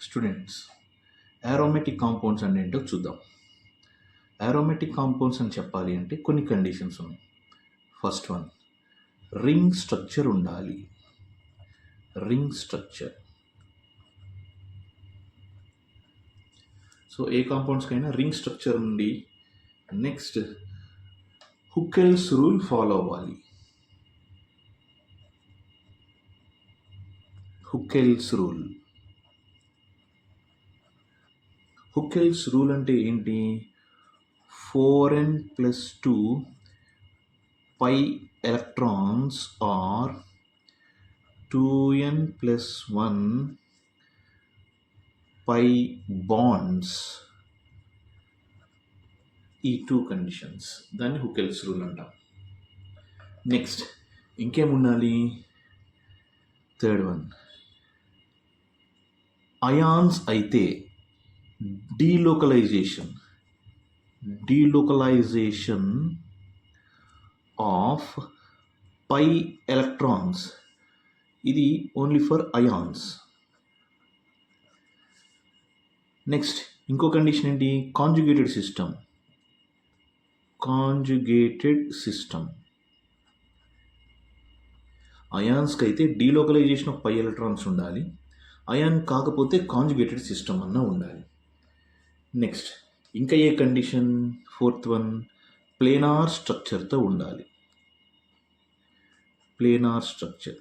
Students, aromatic compounds అంటే ఏంటో చూద్దాం. aromatic కాంపౌండ్స్ అని చెప్పాలి అంటే కొన్ని కండిషన్స్ ఉన్నాయి. ఫస్ట్ వన్, రింగ్ స్ట్రక్చర్ ఉండాలి. Ring structure. సో ఏ కాంపౌండ్స్కైనా రింగ్ స్ట్రక్చర్ ఉండి, నెక్స్ట్ హుకెల్స్ రూల్ ఫాలో అవ్వాలి. హుకెల్స్ రూల్. హుకెల్స్ రూల్ అంటే ఏంటి? 4n+2 pi electrons or 2n+1 pi bonds. ఈ 2 కండిషన్స్, దాన్ని హుకెల్స్ రూల్ అంటాం. నెక్స్ట్ ఇంకేముండాలి? థర్డ్ వన్, అయాన్స్ అయితే డీలోకలైజేషన్ ఆఫ్ పై ఎలక్ట్రాన్స్. ఇది ఓన్లీ ఫర్ అయాన్స్. నెక్స్ట్ ఇంకో కండిషన్ ఏంటి? Conjugated system. అయాన్స్కి అయితే డీలోకలైజేషన్ ఆఫ్ పై ఎలక్ట్రాన్స్ ఉండాలి. అయాన్ కాకపోతే కాంజుగేటెడ్ సిస్టమ్ అన్న ఉండాలి. నెక్స్ట్ ఇంకా ఏ కండిషన్? ఫోర్త్ వన్, ప్లేనార్ స్ట్రక్చర్తో ఉండాలి. Planar structure.